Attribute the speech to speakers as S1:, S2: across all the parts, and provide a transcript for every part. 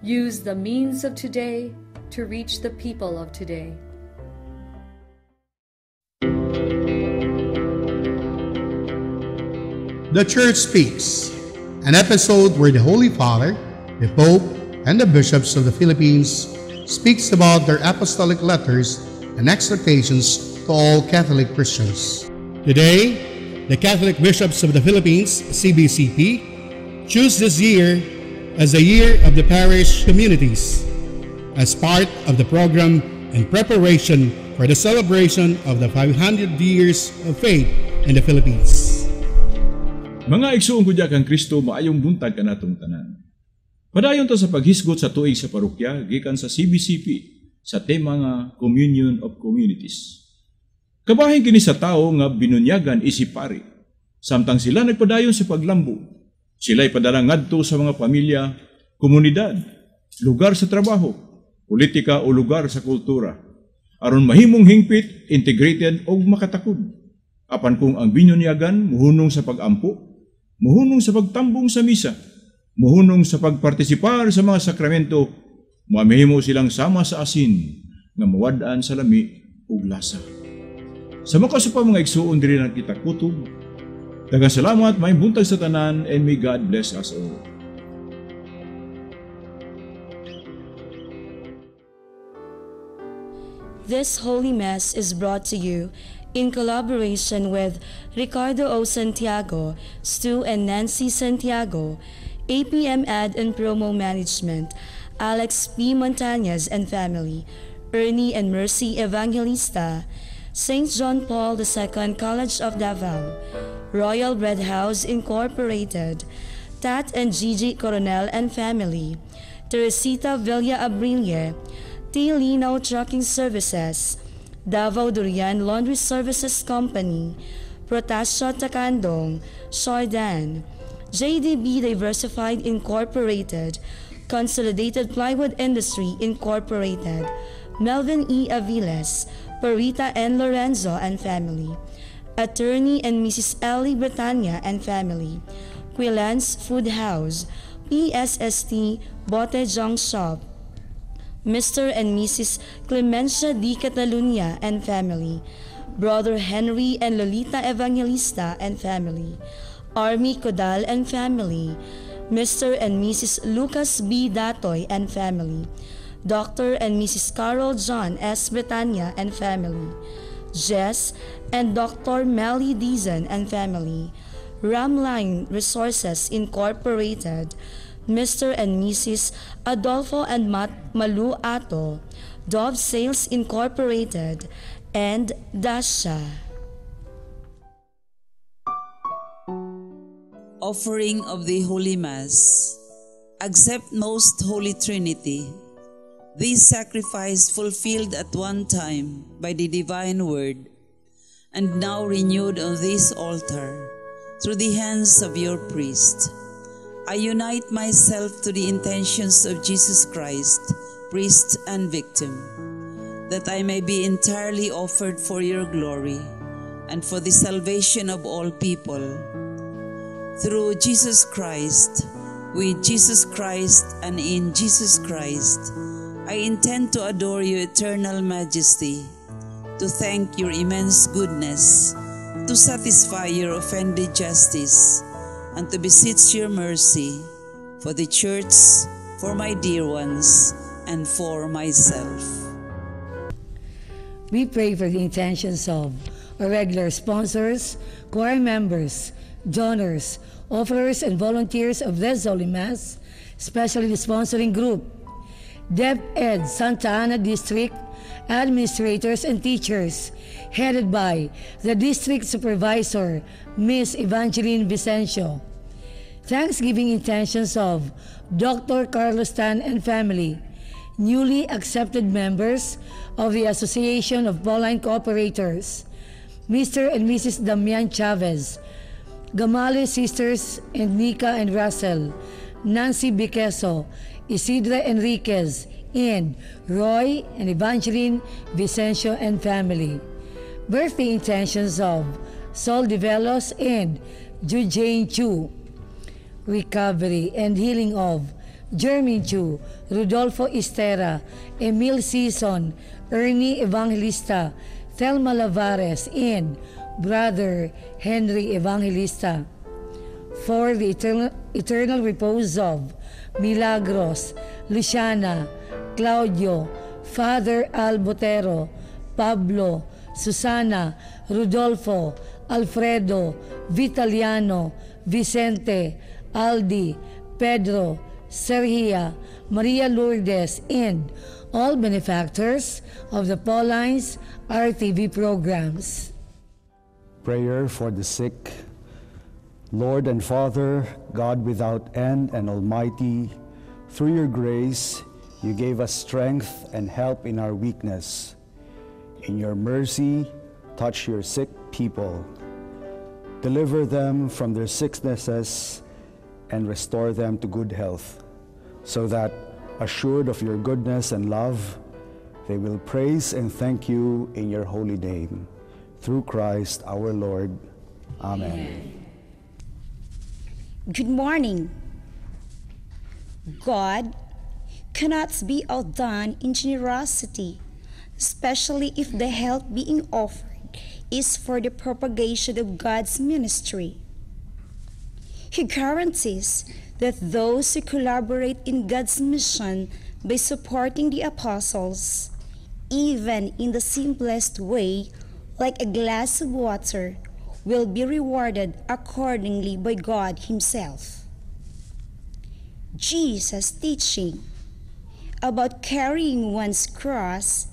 S1: Use the means of today to reach the people of today.
S2: The Church Speaks, an episode where the Holy Father, the Pope, and the bishops of the Philippines speaks about their apostolic letters and exhortations to all Catholic Christians. Today, the Catholic Bishops of the Philippines, CBCP, choose this year as the Year of the Parish Communities as part of the program in preparation for the celebration of the 500 years of faith in the Philippines.
S3: Mga igsuong hudya kang Kristo, maayong buntag kanatong tanan. Padayon ta sa paghisgot sa tuig sa parokya gikan sa CBCP sa tema nga Communion of Communities. Kabahin kini sa tao nga binunyagan isip pari. Samtang sila nagpadayon sa paglambo, sila'y padala ngadto sa mga pamilya, komunidad, lugar sa trabaho, politika o lugar sa kultura, aron mahimong hingpit, integrated o makatakod. Apan kung ang binunyagan muhunong sa pagampo, muhunong sa pagtambong sa misa, muhunong sa pagpartisipar sa mga sakramento, mamahimo silang sama sa asin nga mawad-an sa lami ug lasa. Sa makasupa mga igsuon diri na kita kutob, daghang salamat, may buntag sa tanan, and may God bless us all.
S4: This Holy Mass is brought to you in collaboration with Ricardo O. Santiago, Stu and Nancy Santiago, APM Ad and Promo Management, Alex P. Montañez and Family, Ernie and Mercy Evangelista, St. John Paul II College of Davao, Royal Bread House Incorporated, Tat and Gigi Coronel and Family, Teresita Villa Abrille, T. Lino Trucking Services, Davao Durian Laundry Services Company, Protasio Takandong, Shordan, JDB Diversified Incorporated, Consolidated Plywood Industry Incorporated, Melvin E. Aviles, Perita N. Lorenzo and Family, Attorney and Mrs. Ellie Bretania and Family, Quilans Food House, PSST Bote Jong Shop, Mr. and Mrs. Clemencia D. Catalunya and Family, Brother Henry and Lolita Evangelista and Family, Army Codal and Family, Mr. and Mrs. Lucas B. Datoy and Family, Dr. and Mrs. Carol John S. Bretania and Family, Jess and Dr. Melly Dizon and Family, Ramline Resources Incorporated, Mr. and Mrs. Adolfo and Malu Ato, Dove Sales Incorporated, and Dasha.
S5: Offering of the Holy Mass. Accept Most Holy Trinity. This sacrifice fulfilled at one time by the divine word, and now renewed on this altar through the hands of your priest. I unite myself to the intentions of Jesus Christ, priest and victim, that I may be entirely offered for your glory and for the salvation of all people. Through Jesus Christ, with Jesus Christ, and in Jesus Christ, I intend to adore your eternal majesty, to thank your immense goodness, to satisfy your offended justice, and to beseech your mercy for the Church, for my dear ones, and for myself.
S6: We pray for the intentions of our regular sponsors, choir members, donors, offerers, and volunteers of this Holy Mass, especially the sponsoring group, DepEd Santa Ana District, administrators and teachers, headed by the District Supervisor, Ms. Evangeline Vicencio. Thanksgiving intentions of Dr. Carlos Tan and family, newly accepted members of the Association of Pauline Cooperators, Mr. and Mrs. Damian Chavez, Gamale Sisters and Nika and Russell, Nancy Biqueso, Isidra Enriquez, and Roy and Evangeline Vicencio and family. Birthday intentions of Sol Develos and Jujane Chu. Recovery and healing of Jeremy Chu, Rodolfo Estera, Emil Sison, Ernie Evangelista, Thelma Lavares, and Brother Henry Evangelista. For the eternal repose of Milagros, Luciana, Claudio, Father Al Botero, Pablo, Susana, Rodolfo, Alfredo, Vitaliano, Vicente, Aldi, Pedro, Sergia, Maria Lourdes, and all benefactors of the Paulines RTV programs.
S7: Prayer for the sick. Lord and Father, God without end and almighty, through your grace, you gave us strength and help in our weakness. In your mercy, touch your sick people. Deliver them from their sicknesses and restore them to good health, so that, assured of your goodness and love, they will praise and thank you in your holy name. Through Christ our Lord. Amen.
S8: Good morning. God cannot be outdone in generosity, especially if the help being offered is for the propagation of God's ministry. He guarantees that those who collaborate in God's mission by supporting the apostles, even in the simplest way, like a glass of water, will be rewarded accordingly by God Himself. Jesus' teaching about carrying one's cross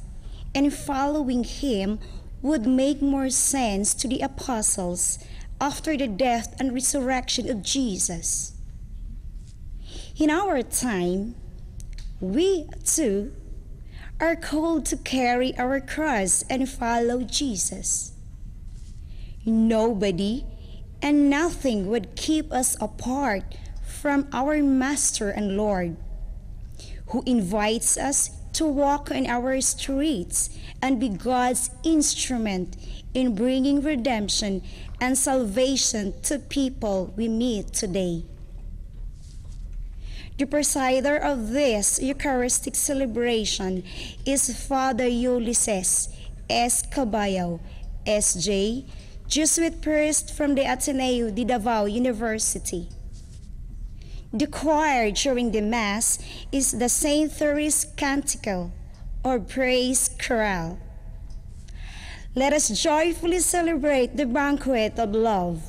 S8: and following Him would make more sense to the apostles after the death and resurrection of Jesus. In our time, we too are called to carry our cross and follow Jesus. Nobody and nothing would keep us apart from our Master and Lord, who invites us to walk on our streets and be God's instrument in bringing redemption and salvation to people we meet today. The presider of this Eucharistic celebration is Father Ulysses S. Caballo, S.J., Jesuit priest from the Ateneo de Davao University. The choir during the Mass is the St. Therese Canticle, or Praise Chorale. Let us joyfully celebrate the banquet of love.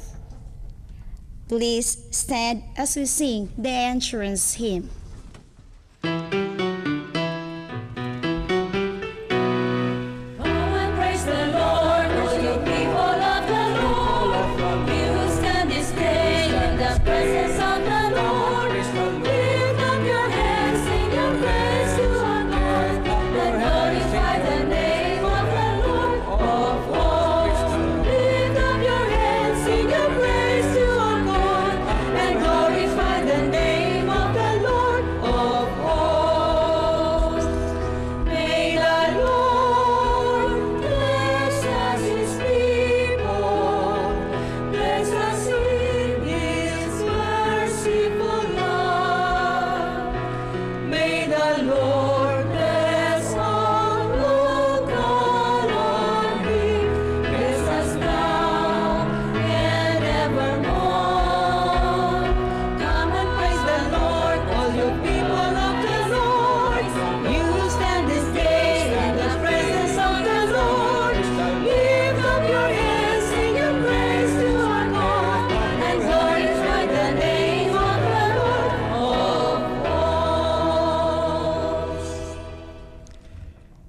S8: Please stand as we sing the entrance hymn.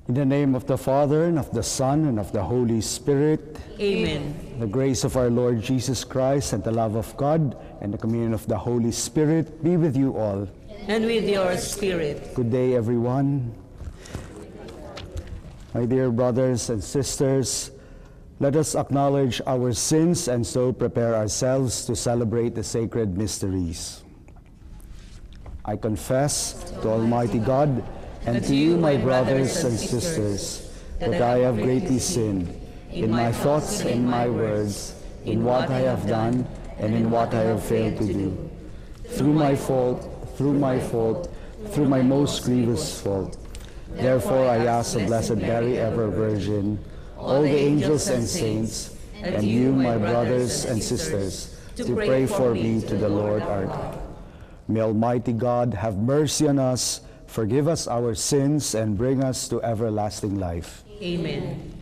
S7: In the name of the Father, and of the Son, and of the Holy Spirit.
S9: Amen.
S7: The grace of our Lord Jesus Christ, and the love of God, and the communion of the Holy Spirit be with you all.
S9: And with your spirit.
S7: Good day, everyone. My dear brothers and sisters, let us acknowledge our sins and so prepare ourselves to celebrate the sacred mysteries. I confess to Almighty God and to you, my brothers and sisters, that I have greatly sinned in my thoughts, in my words, in what I have done, and in what I have failed to do. Through my fault, through my fault, through my most grievous fault. Therefore I ask the Blessed Mary, ever Virgin, all the angels and saints, and you, my brothers and sisters, to pray for me to the Lord our God. May Almighty God have mercy on us, forgive us our sins, and bring us to everlasting life.
S9: Amen.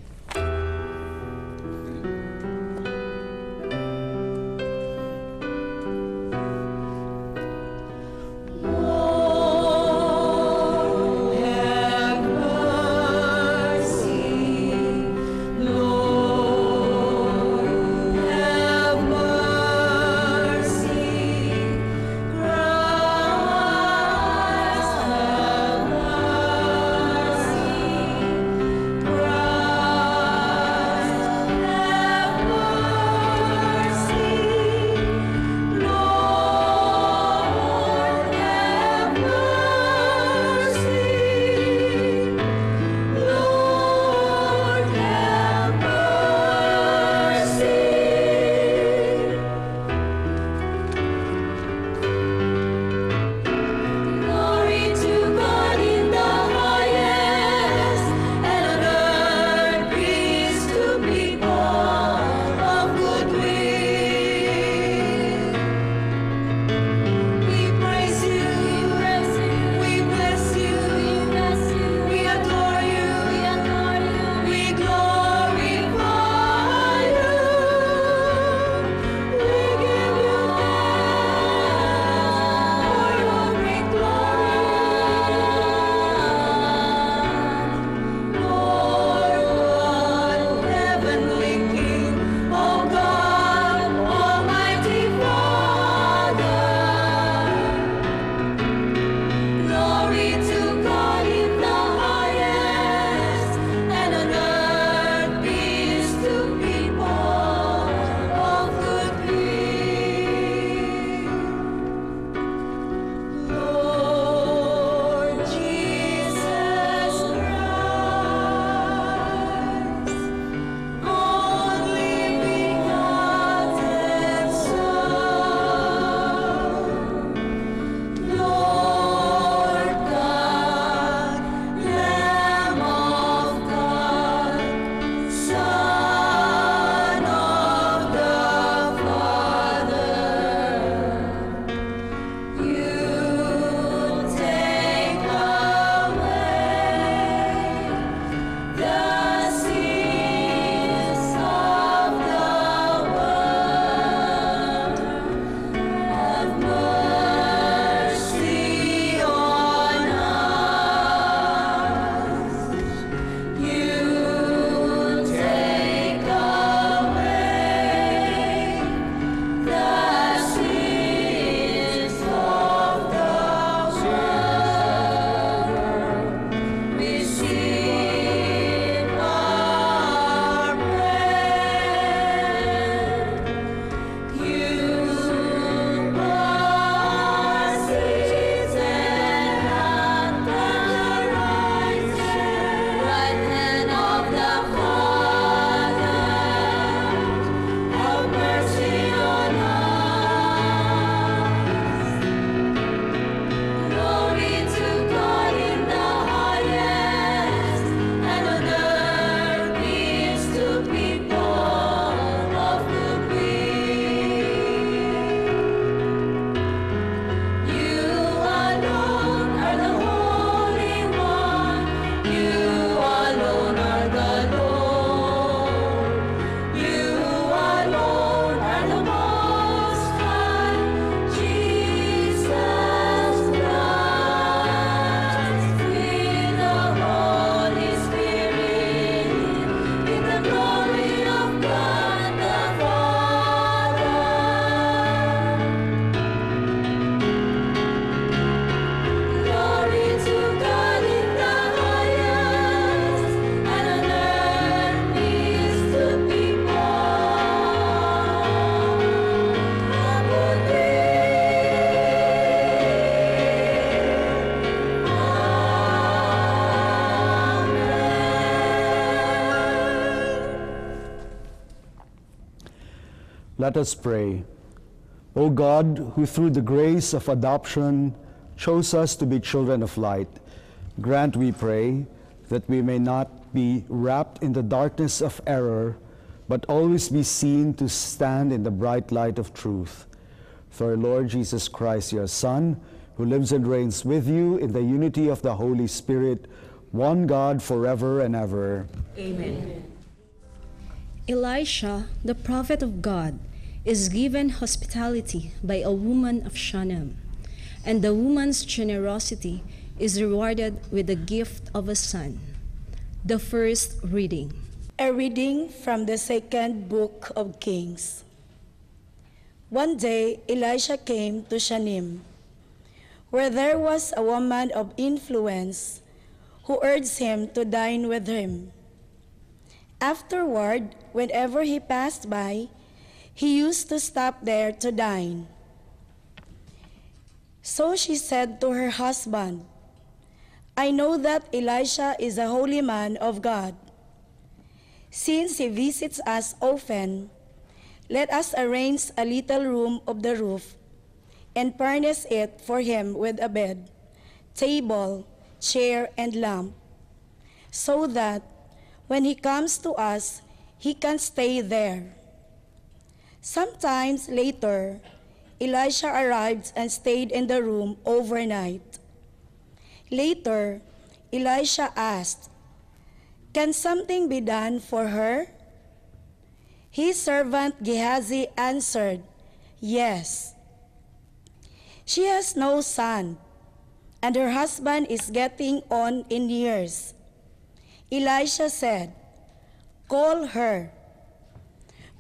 S7: Let us pray. O God, who through the grace of adoption chose us to be children of light. Grant, we pray, that we may not be wrapped in the darkness of error, but always be seen to stand in the bright light of truth. Through our Lord Jesus Christ, your Son, who lives and reigns with you in the unity of the Holy Spirit, one God, forever and ever.
S9: Amen.
S10: Elisha, the prophet of God, is given hospitality by a woman of Shunem, and the woman's generosity is rewarded with the gift of a son. The first reading.
S11: A reading from the second book of Kings. One day Elisha came to Shunem, where there was a woman of influence who urged him to dine with him. Afterward, whenever he passed by, he used to stop there to dine. So she said to her husband, "I know that Elisha is a holy man of God. Since he visits us often, let us arrange a little room of the roof and furnish it for him with a bed, table, chair, and lamp, so that when he comes to us, he can stay there." Sometimes later, Elisha arrived and stayed in the room overnight. Later, Elisha asked, "Can something be done for her?" His servant Gehazi answered, "Yes. She has no son, and her husband is getting on in years." Elisha said, "Call her."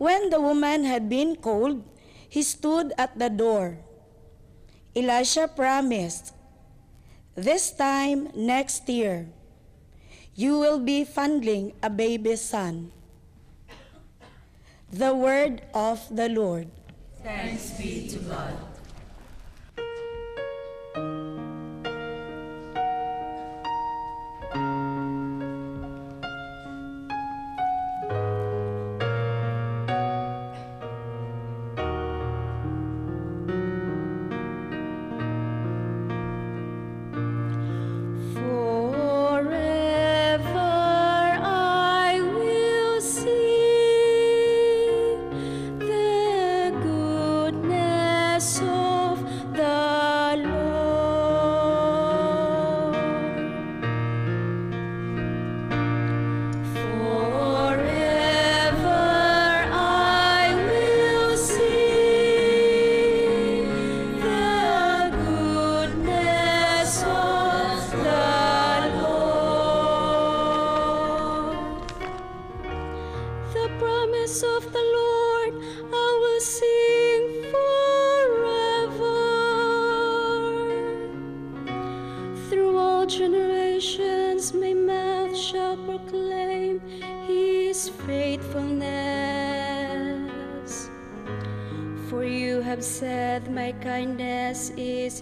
S11: When the woman had been called, he stood at the door. Elisha promised, "This time next year, you will be fondling a baby son." The word of the Lord.
S9: Thanks be to God.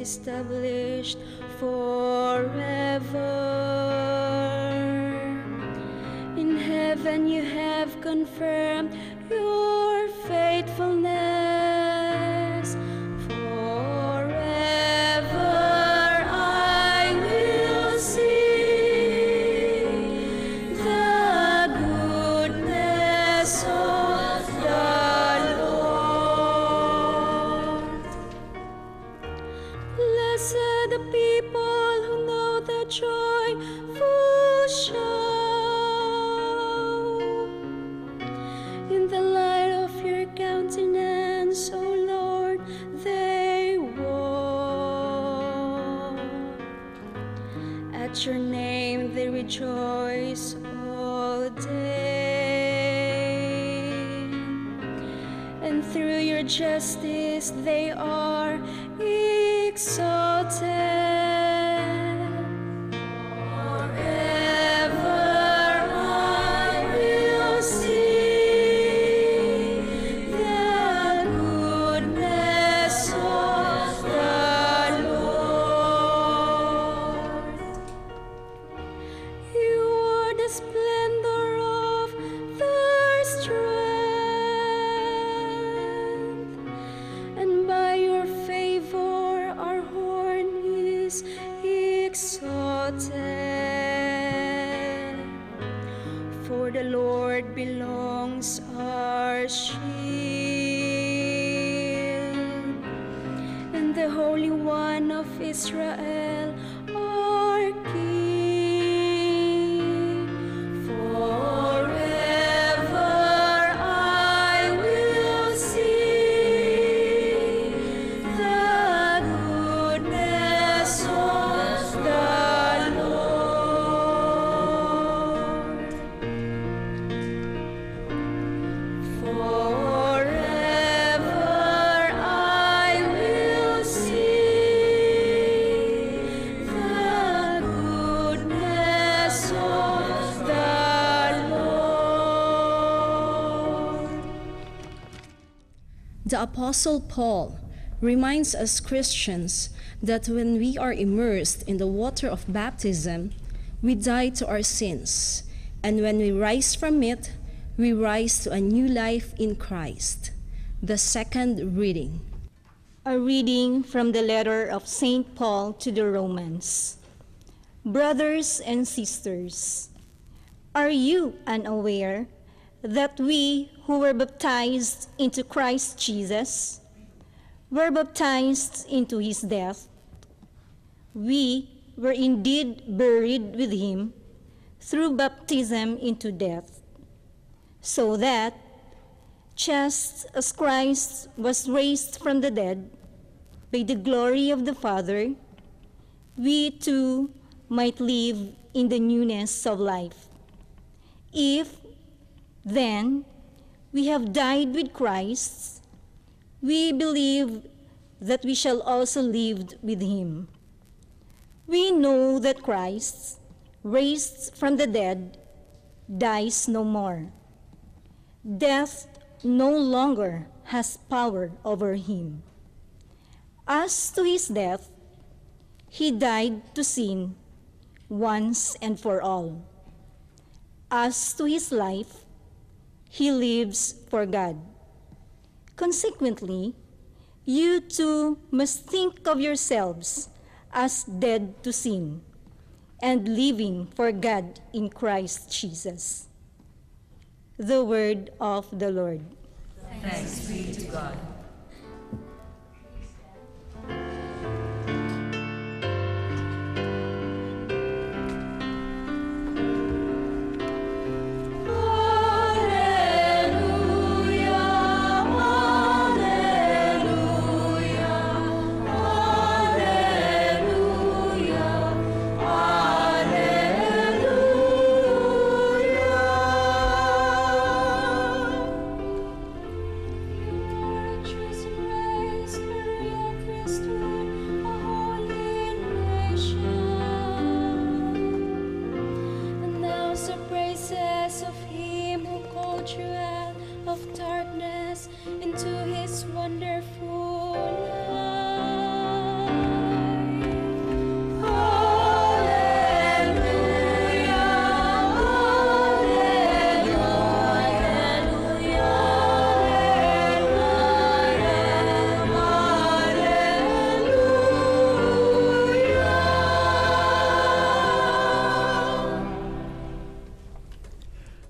S10: Established forever. In heaven you have confirmed your faithfulness. Forever I will sing the goodness of the Lord. Blessed the people who know the joyful shout. In the light of your countenance, O Lord, they walk. At your name they rejoice all day. And through your justice they are exalted. Forever I will sing the goodness of the Lord. You are the splendor of their strength, and by your favor our horn is
S12: Lord belongs our shield, and the Holy One of Israel, our King. Forever I will sing the goodness of the Lord. Forever I will sing the goodness of the Lord.
S10: The Apostle Paul reminds us Christians that when we are immersed in the water of baptism, we die to our sins, and when we rise from it, we rise to a new life in Christ. The second reading.
S12: A reading from the letter of St. Paul to the Romans. Brothers and sisters, are you unaware that we who were baptized into Christ Jesus were baptized into his death? We were indeed buried with him through baptism into death, so that, just as Christ was raised from the dead by the glory of the Father, we too might live in the newness of life. If, then, we have died with Christ, we believe that we shall also live with him. We know that Christ, raised from the dead, dies no more. Death no longer has power over him. As to his death, he died to sin once and for all. As to his life, he lives for God. Consequently, you too must think of yourselves as dead to sin and living for God in Christ Jesus. The word of the Lord.
S9: Thanks be to God.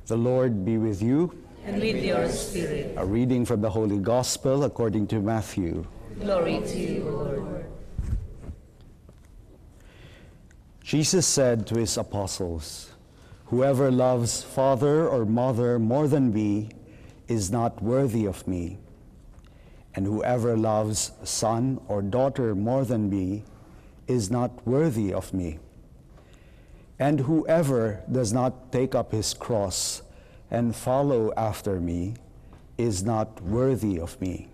S7: The Lord be with you.
S9: And with your spirit.
S7: A reading from the Holy Gospel according to Matthew.
S9: Glory to you, Lord.
S7: Jesus said to his apostles, "Whoever loves father or mother more than me is not worthy of me. And whoever loves son or daughter more than me is not worthy of me. And whoever does not take up his cross and follow after me is not worthy of me.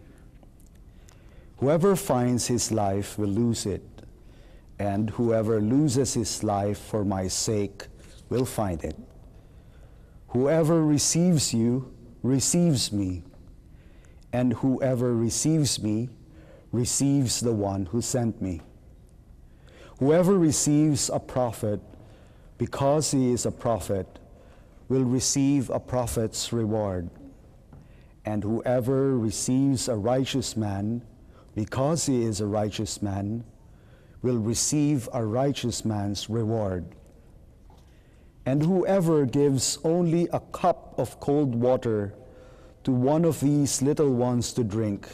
S7: Whoever finds his life will lose it, and whoever loses his life for my sake will find it. Whoever receives you receives me, and whoever receives me receives the one who sent me. Whoever receives a prophet because he is a prophet will receive a prophet's reward. And whoever receives a righteous man because he is a righteous man will receive a righteous man's reward. And whoever gives only a cup of cold water to one of these little ones to drink,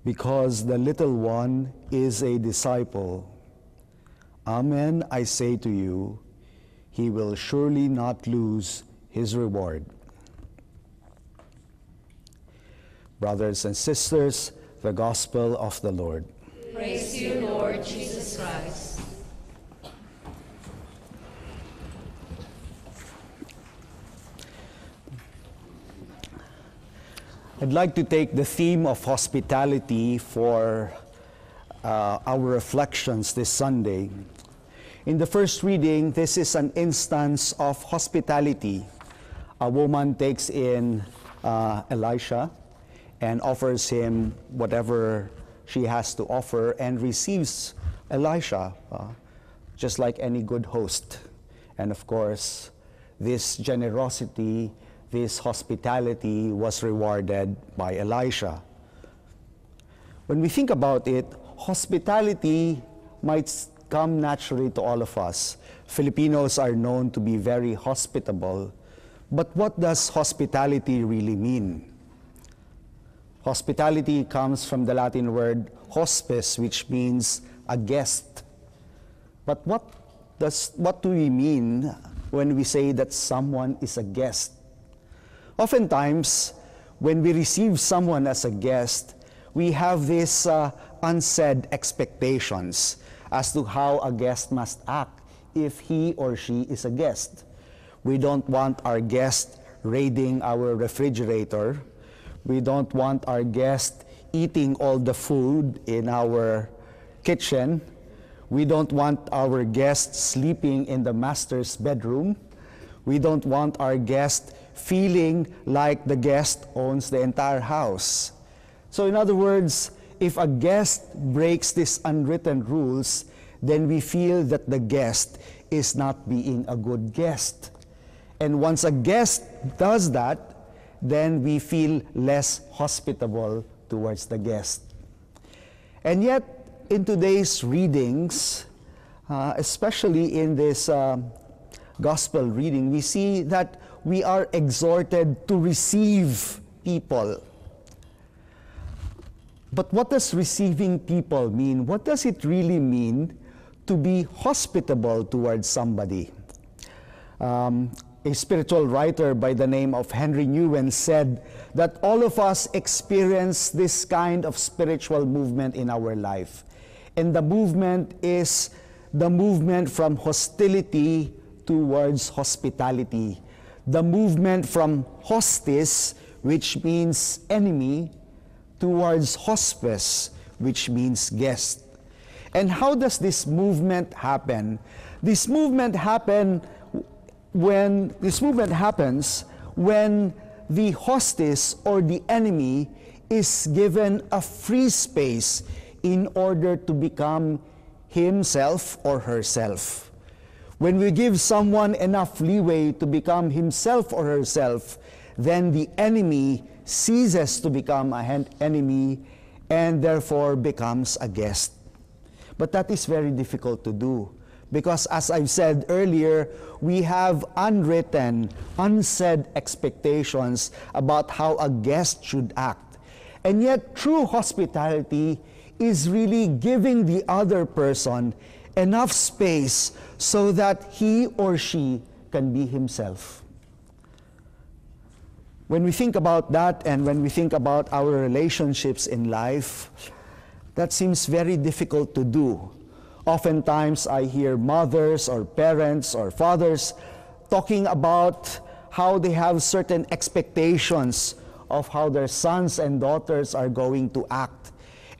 S7: because the little one is a disciple, amen, I say to you, he will surely not lose his reward. Brothers and sisters, the Gospel of the Lord.
S9: Praise to you, Lord Jesus Christ.
S7: I'd like to take the theme of hospitality for our reflections this Sunday. In the first reading, this is an instance of hospitality. A woman takes in Elisha and offers him whatever she has to offer and receives Elisha, just like any good host. And of course, this generosity, this hospitality was rewarded by Elisha. When we think about it, hospitality might come naturally to all of us. Filipinos are known to be very hospitable, but what does hospitality really mean? Hospitality comes from the Latin word hospice, which means a guest. But what do we mean when we say that someone is a guest? Oftentimes, when we receive someone as a guest, we have these unsaid expectations as to how a guest must act if he or she is a guest. We don't want our guest raiding our refrigerator. We don't want our guest eating all the food in our kitchen. We don't want our guest sleeping in the master's bedroom. We don't want our guest feeling like the guest owns the entire house. So in other words, if a guest breaks these unwritten rules, then we feel that the guest is not being a good guest. And once a guest does that, then we feel less hospitable towards the guest. And yet, in today's readings, especially in this gospel reading, we see that we are exhorted to receive people. But what does receiving people mean? What does it really mean to be hospitable towards somebody? A spiritual writer by the name of Henry Nguyen said that all of us experience this kind of spiritual movement in our life. And the movement is the movement from hostility towards hospitality. The movement from hostis, which means enemy, towards hospice, which means guest. And how does this movement happen? This movement happens when the hostis or the enemy is given a free space in order to become himself or herself. When we give someone enough leeway to become himself or herself, then the enemy ceases to become an enemy and therefore becomes a guest. But that is very difficult to do. Because as I've said earlier, we have unwritten, unsaid expectations about how a guest should act. And yet, true hospitality is really giving the other person enough space so that he or she can be himself. When we think about that and when we think about our relationships in life, that seems very difficult to do. Oftentimes, I hear mothers or parents or fathers talking about how they have certain expectations of how their sons and daughters are going to act.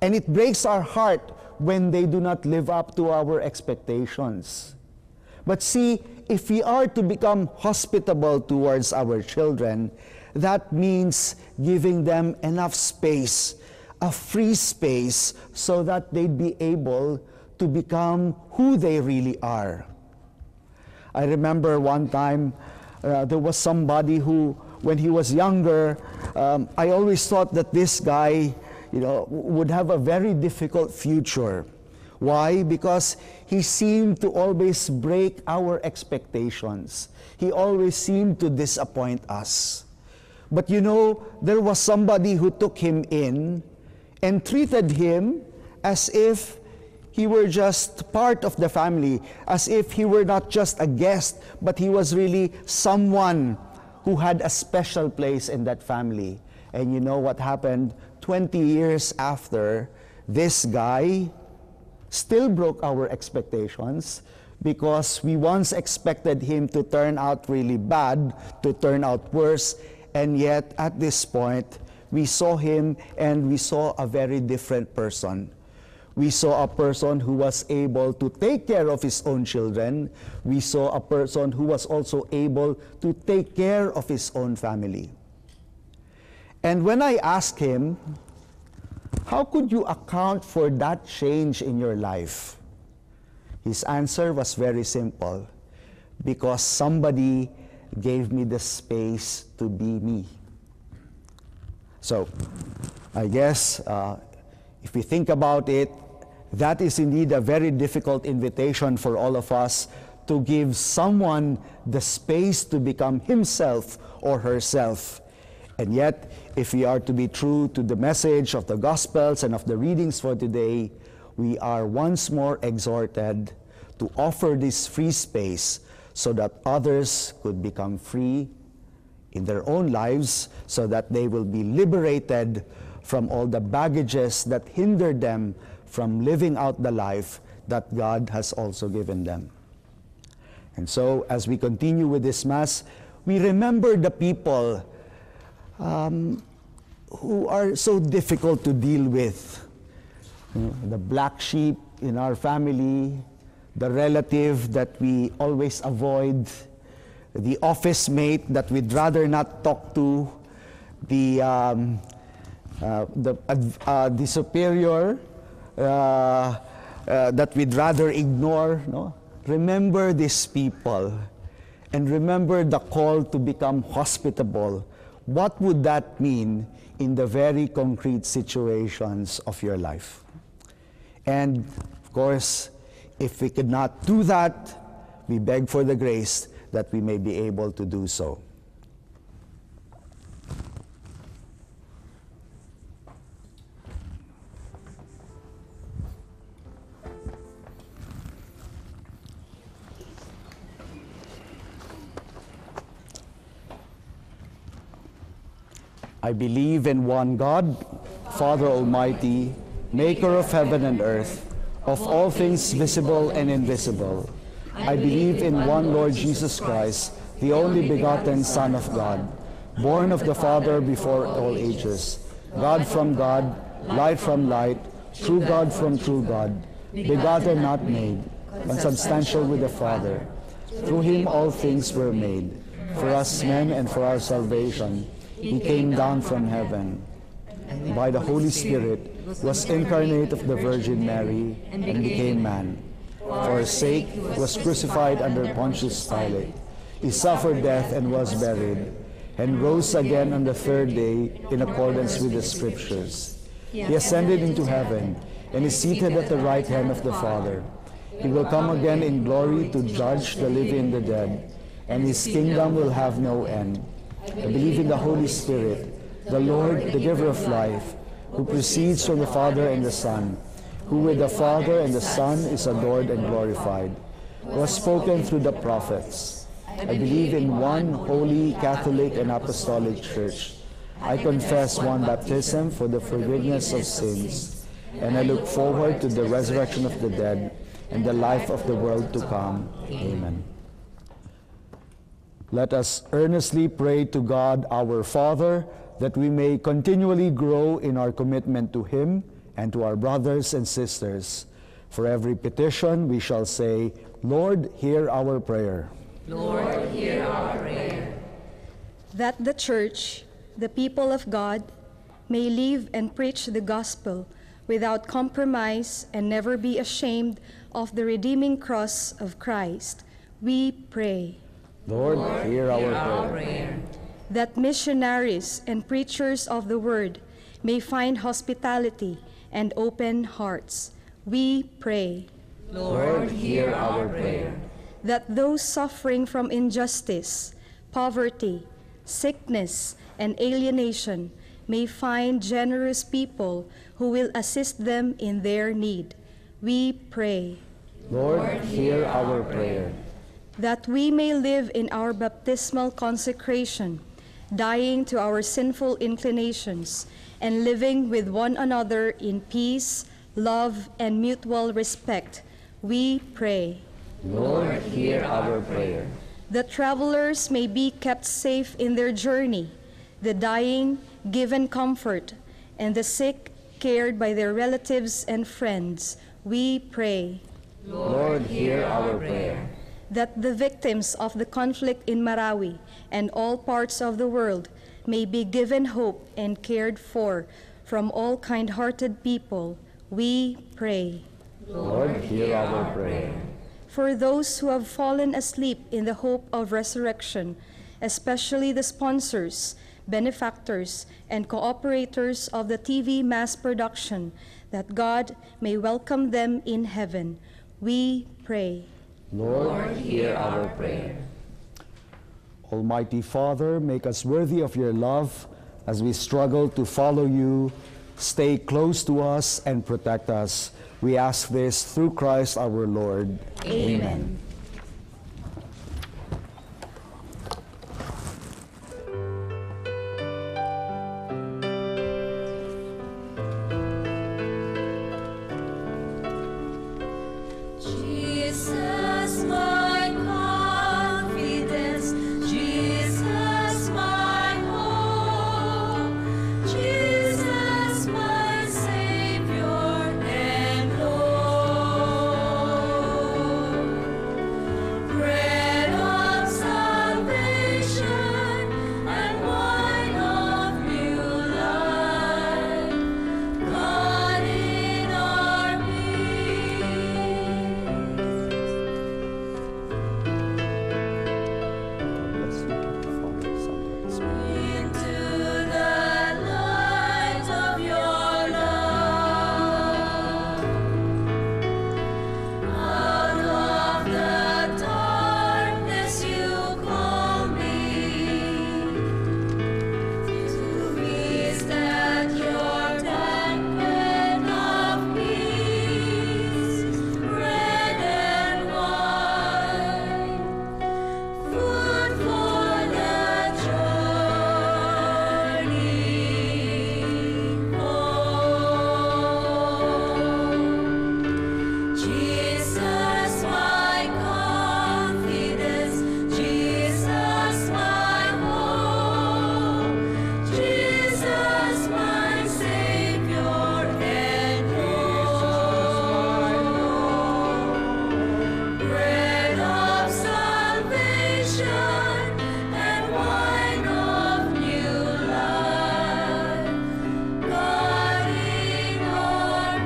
S7: And it breaks our heart when they do not live up to our expectations. But see, if we are to become hospitable towards our children, that means giving them enough space, a free space, so that they'd be able to become who they really are. I remember one time there was somebody who, when he was younger, I always thought that this guy, would have a very difficult future. Why? Because he seemed to always break our expectations. He always seemed to disappoint us. But you know, there was somebody who took him in and treated him as if he were just part of the family, as if he were not just a guest, but he was really someone who had a special place in that family. And you know what happened? 20 years after, this guy still broke our expectations, because we once expected him to turn out really bad, to turn out worse, and yet at this point, we saw him and we saw a very different person. We saw a person who was able to take care of his own children. We saw a person who was also able to take care of his own family. And when I asked him, how could you account for that change in your life? His answer was very simple. Because somebody gave me the space to be me. So, I guess, if we think about it, that is indeed a very difficult invitation for all of us, to give someone the space to become himself or herself. And yet, if we are to be true to the message of the Gospels and of the readings for today, we are once more exhorted to offer this free space so that others could become free in their own lives, so that they will be liberated from all the baggages that hinder them from living out the life that God has also given them. And so, as we continue with this Mass, we remember the people who are so difficult to deal with. You know, the black sheep in our family, the relative that we always avoid, the office mate that we'd rather not talk to, the superior that we'd rather ignore. No? Remember these people, and remember the call to become hospitable. What would that mean in the very concrete situations of your life? And of course, if we could not do that, we beg for the grace that we may be able to do so. I believe in one God, Father Almighty, maker of heaven and earth, of all things visible and invisible. I believe in one Lord Jesus Christ, the only begotten Son of God, born of the Father before all ages, God from God, light from light, true God from true God, begotten not made, consubstantial with the Father. Through him all things were made. For us men and for our salvation, he came down from heaven. By the Holy Spirit, was incarnate of the Virgin Mary, and became man. For our sake, was crucified under Pontius Pilate. He suffered death and was buried, and rose again on the third day in accordance with the Scriptures. He ascended into heaven, and is seated at the right hand of the Father. He will come again in glory to judge the living and the dead, and his kingdom will have no end. I believe in the Holy Spirit, the Lord, the giver of life, who proceeds from the Father and the Son, who with the Father and the Son is adored and glorified, was spoken through the prophets. I believe in one holy, Catholic, and Apostolic Church. I confess one baptism for the forgiveness of sins, and I look forward to the resurrection of the dead and the life of the world to come. Amen. Let us earnestly pray to God our Father, that we may continually grow in our commitment to him and to our brothers and sisters. For every petition we shall say, Lord, hear our prayer.
S9: Lord, hear our prayer.
S12: That the Church, the people of God, may live and preach the gospel without compromise and never be ashamed of the redeeming cross of Christ, we pray.
S7: Lord, hear our prayer.
S12: That missionaries and preachers of the word may find hospitality and open hearts,
S10: we pray.
S9: Lord, hear our prayer.
S10: That those suffering from injustice, poverty, sickness, and alienation may find generous people who will assist them in their need, we pray.
S9: Lord, hear our prayer.
S10: That we may live in our baptismal consecration, dying to our sinful inclinations, and living with one another in peace, love, and mutual respect, we pray.
S9: Lord, hear our prayer.
S10: The travelers may be kept safe in their journey, the dying given comfort, and the sick cared by their relatives and friends, we pray.
S9: Lord, hear our prayer.
S10: That the victims of the conflict in Marawi and all parts of the world may be given hope and cared for from all kind-hearted people, we pray.
S9: Lord, hear our prayer.
S10: For those who have fallen asleep in the hope of resurrection, especially the sponsors, benefactors, and cooperators of the TV mass production, that God may welcome them in heaven, we pray.
S9: Lord, hear our prayer.
S7: Almighty Father, make us worthy of your love as we struggle to follow you. Stay close to us and protect us. We ask this through Christ our Lord.
S10: Amen.
S9: Jesus, my confidence, Jesus, my hope, Jesus, my Savior and Lord. Bread of salvation and wine of new life, God in our into the light of your love, out of the darkness you call me, to feast at your banquet of peace, bread and wine, food for the journey home. Jesus, my confidence, Jesus, my hope, Jesus, my Savior and Lord. Bread of salvation and wine of new life, God in our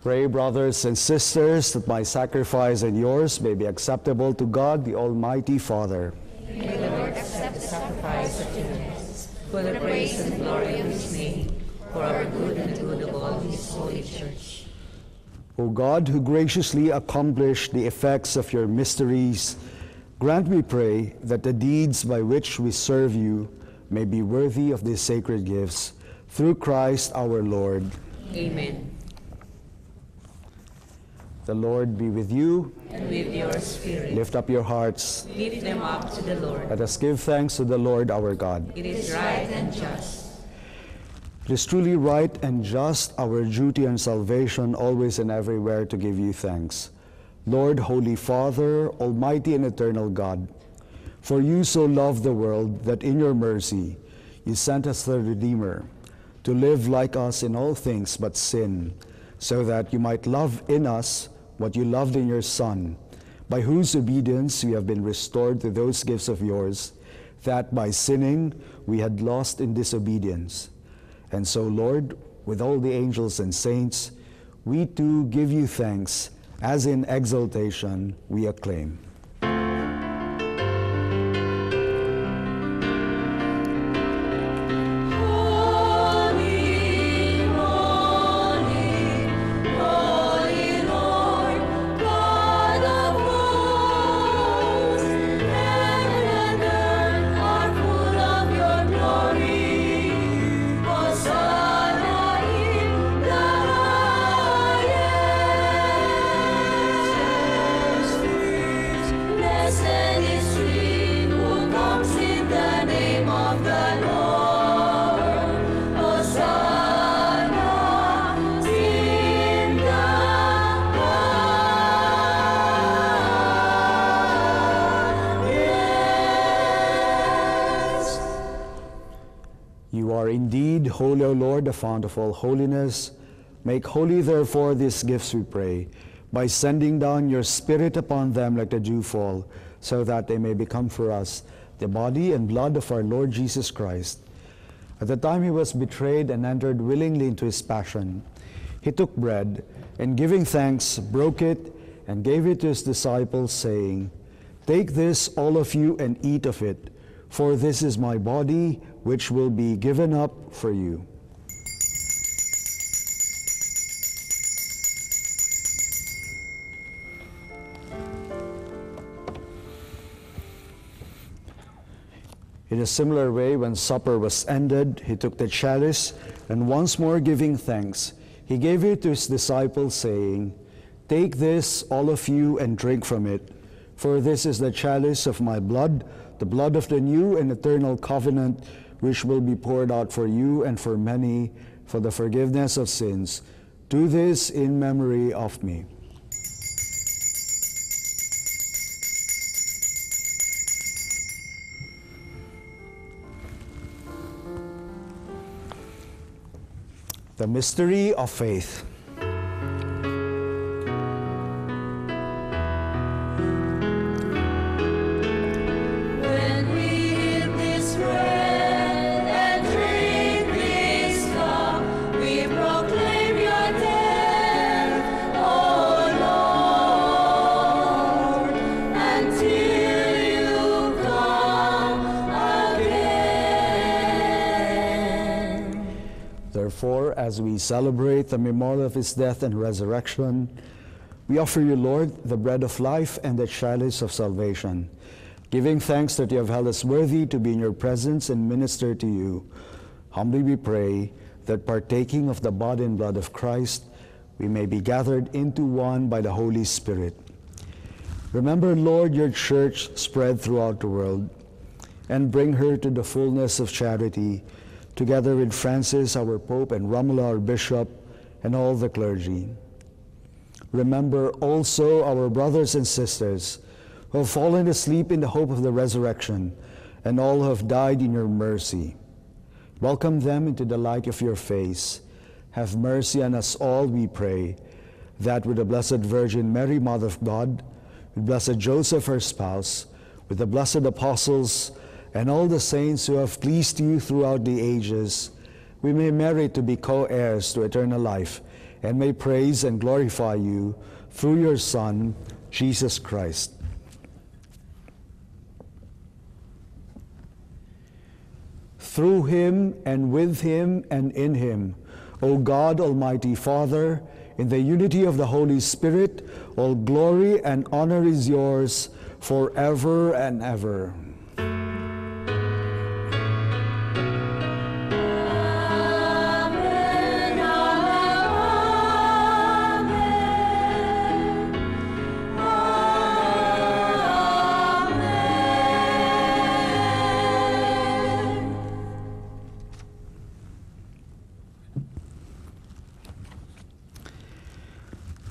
S7: Pray, brothers and sisters, that my sacrifice and yours may be acceptable to God, the Almighty Father.
S9: May the Lord accept the sacrifice of your hands, for the praise and glory of his name, for our good and the good of all his holy church.
S7: O God, who graciously accomplished the effects of your mysteries, grant, we pray, that the deeds by which we serve you may be worthy of these sacred gifts, through Christ our Lord.
S9: Amen.
S7: The Lord be with you.
S9: And with your spirit,
S7: Lift up your hearts.
S9: lift them up to the Lord.
S7: Let us give thanks to the Lord our God.
S9: It is right and just.
S7: It is truly right and just, our duty and salvation, always and everywhere to give you thanks. Lord, Holy Father, Almighty and eternal God, for you so loved the world that in your mercy you sent us the Redeemer, to live like us in all things but sin, so that you might love in us what you loved in your Son, by whose obedience we have been restored to those gifts of yours, that by sinning we had lost in disobedience. And so, Lord, with all the angels and saints, we too give you thanks, as in exaltation we acclaim. You are indeed holy, O Lord, the fount of all holiness. Make holy, therefore, these gifts, we pray, by sending down your Spirit upon them like the dewfall, so that they may become for us the body and blood of our Lord Jesus Christ. At the time he was betrayed and entered willingly into his passion, he took bread, and giving thanks, broke it, and gave it to his disciples, saying, "Take this, all of you, and eat of it, for this is my body, which will be given up for you." In a similar way, when supper was ended, he took the chalice, and once more giving thanks, he gave it to his disciples, saying, "Take this, all of you, and drink from it, for this is the chalice of my blood, the blood of the new and eternal covenant, which will be poured out for you and for many for the forgiveness of sins. Do this in memory of me." The mystery of faith. Therefore, as we celebrate the memorial of his death and resurrection, we offer you, Lord, the bread of life and the chalice of salvation, giving thanks that you have held us worthy to be in your presence and minister to you. Humbly we pray that partaking of the body and blood of Christ, we may be gathered into one by the Holy Spirit. Remember, Lord, your church spread throughout the world, and bring her to the fullness of charity, together with Francis, our Pope, and Romulo, our Bishop, and all the clergy. Remember also our brothers and sisters who have fallen asleep in the hope of the resurrection, and all who have died in your mercy. Welcome them into the light of your face. Have mercy on us all, we pray, that with the Blessed Virgin Mary, Mother of God, with Blessed Joseph, her spouse, with the blessed apostles, and all the saints who have pleased you throughout the ages, we may merit to be co-heirs to eternal life, and may praise and glorify you through your Son, Jesus Christ. Through him, and with him, and in him, O God, Almighty Father, in the unity of the Holy Spirit, all glory and honor is yours forever and ever.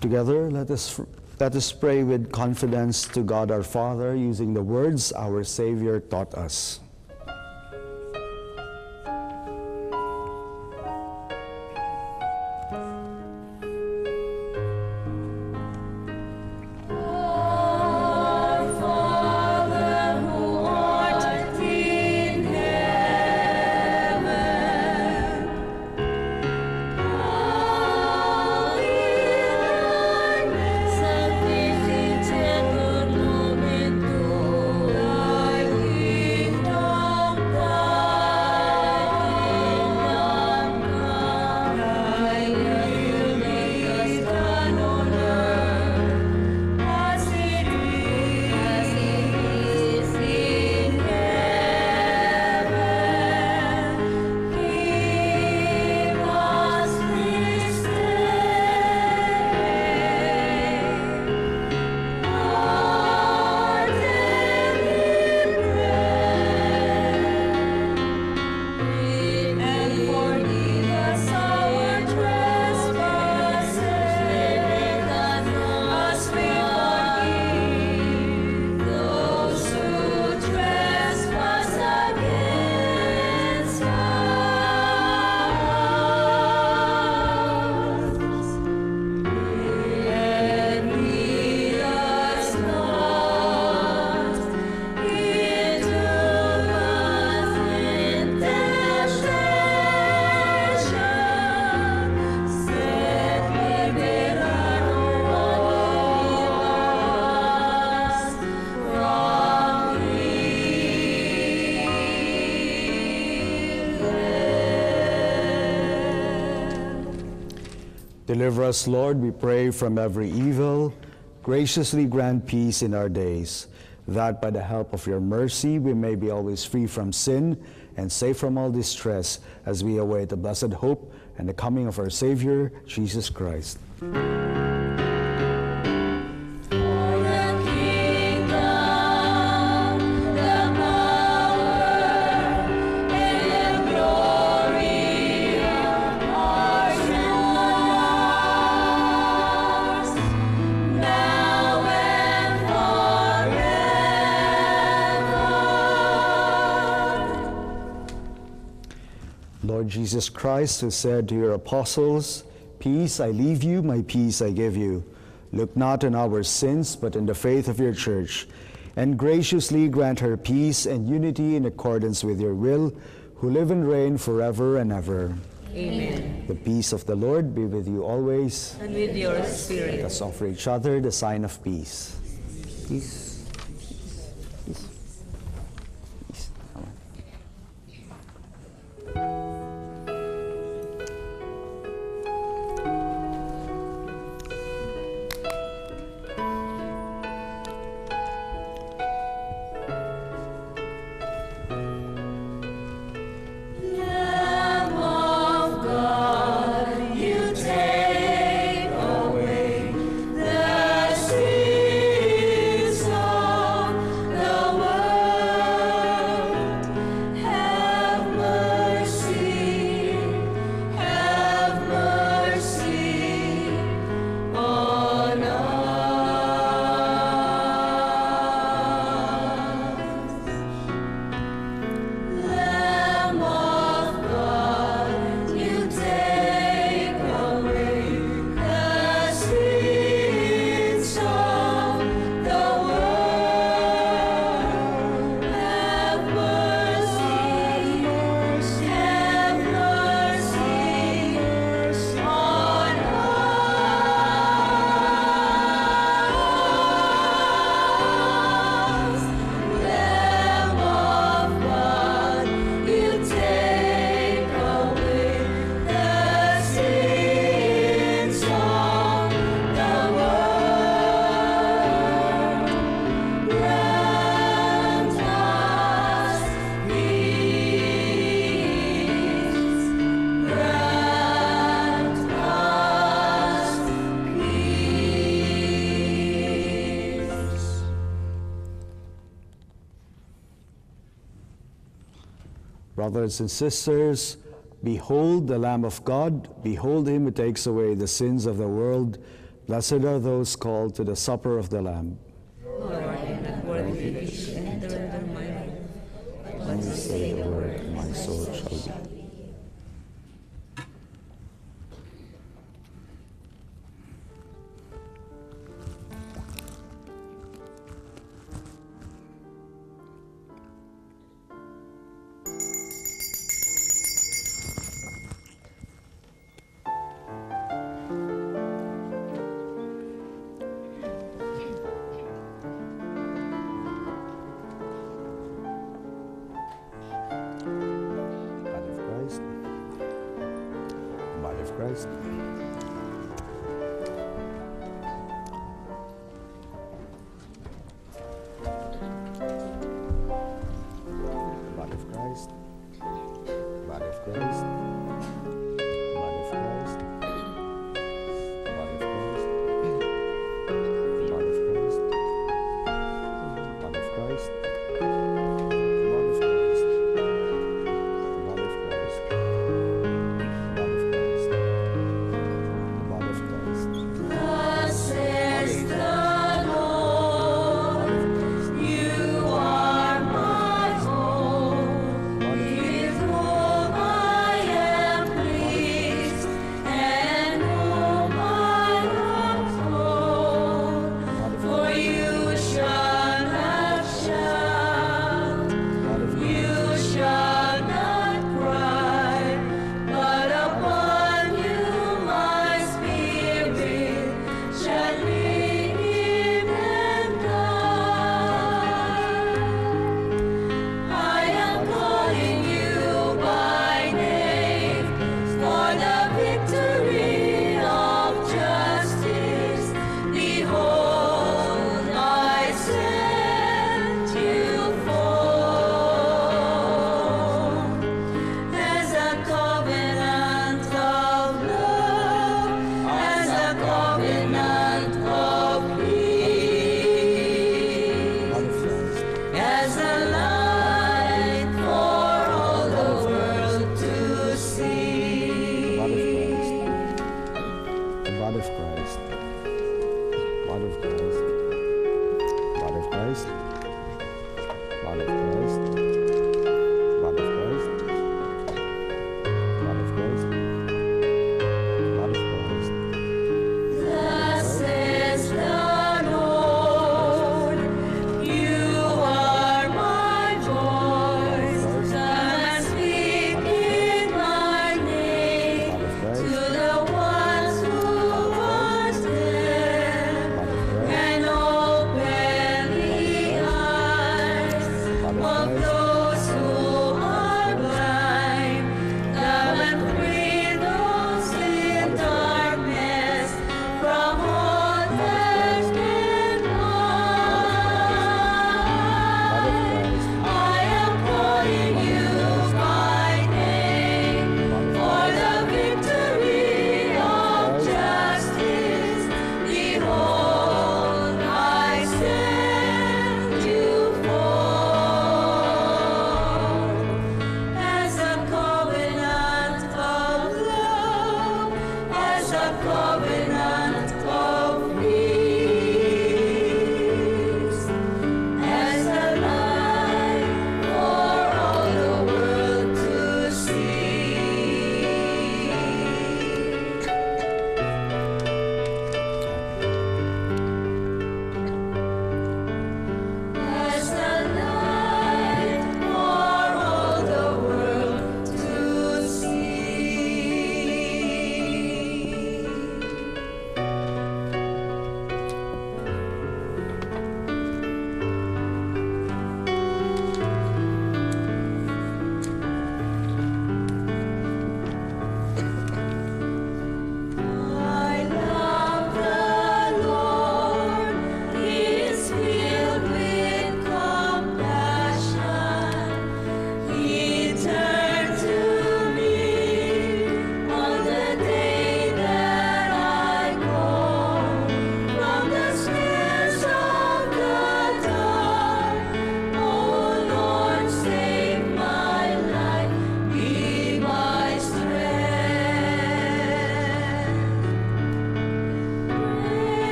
S7: Together, let us pray with confidence to God our Father, using the words our Savior taught us. Deliver us, Lord, we pray, from every evil. Graciously grant peace in our days, that by the help of your mercy we may be always free from sin and safe from all distress, as we await the blessed hope and the coming of our Savior, Jesus Christ. Lord Jesus Christ, who said to your apostles, "Peace I leave you, my peace I give you," look not on our sins, but in the faith of your church, and graciously grant her peace and unity in accordance with your will, who live and reign forever and ever.
S9: Amen.
S7: The peace of the Lord be with you always.
S9: And with your spirit.
S7: Let us offer each other the sign of peace. Peace. Brothers and sisters, behold the Lamb of God, behold him who takes away the sins of the world. Blessed are those called to the supper of the Lamb.
S9: Lord, I am not worthy that you should enter under my roof, but when you say the word, my soul shall be.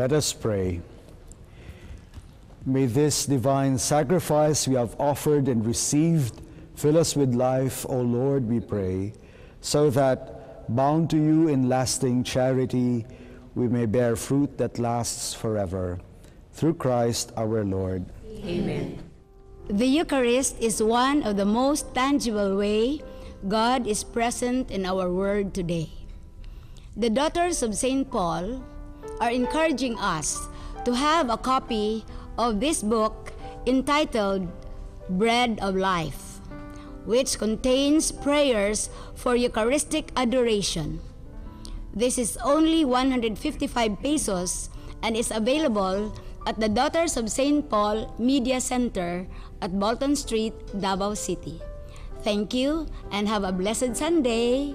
S7: Let us pray. May this divine sacrifice we have offered and received fill us with life, O Lord, we pray, so that, bound to you in lasting charity, we may bear fruit that lasts forever. Through Christ our Lord.
S9: Amen.
S13: The Eucharist is one of the most tangible way God is present in our world today. The Daughters of St. Paul are encouraging us to have a copy of this book entitled Bread of Life, which contains prayers for Eucharistic adoration. This is only 155 pesos and is available at the Daughters of St. Paul Media Center at Bolton Street, Davao City. Thank you and have a blessed Sunday.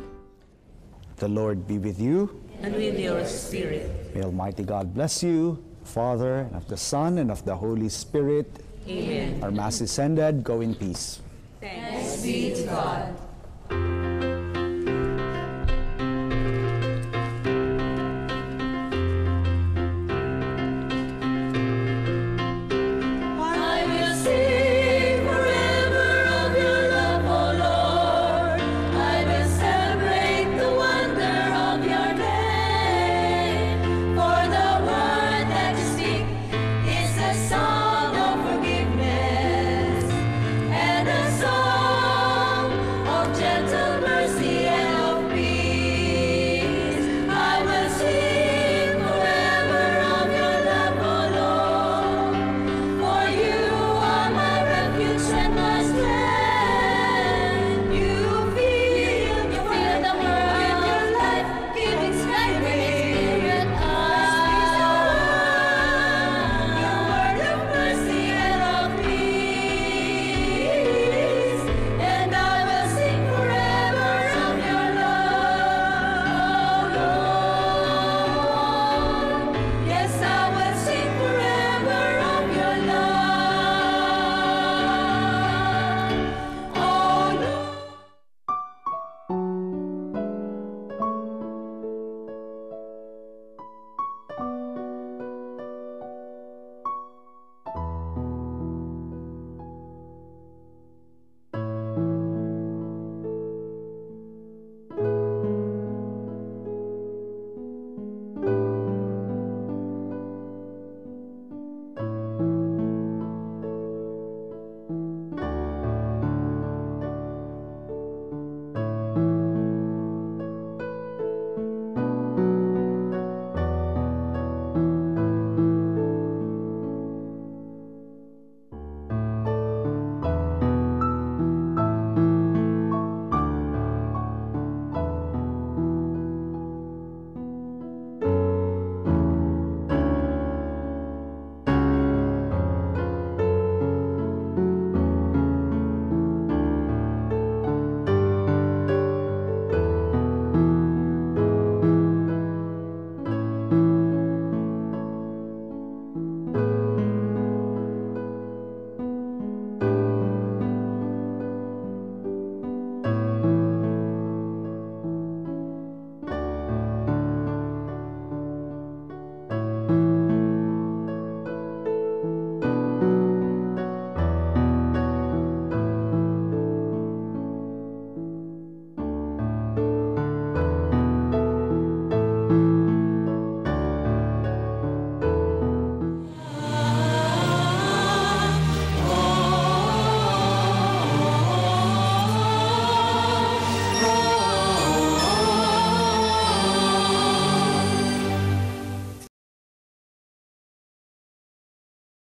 S7: The Lord be with you.
S9: And with your spirit.
S7: May Almighty God bless you, Father, and of the Son, and of the Holy Spirit.
S9: Amen.
S7: Our Mass is ended. Go in peace.
S9: Thanks be to God.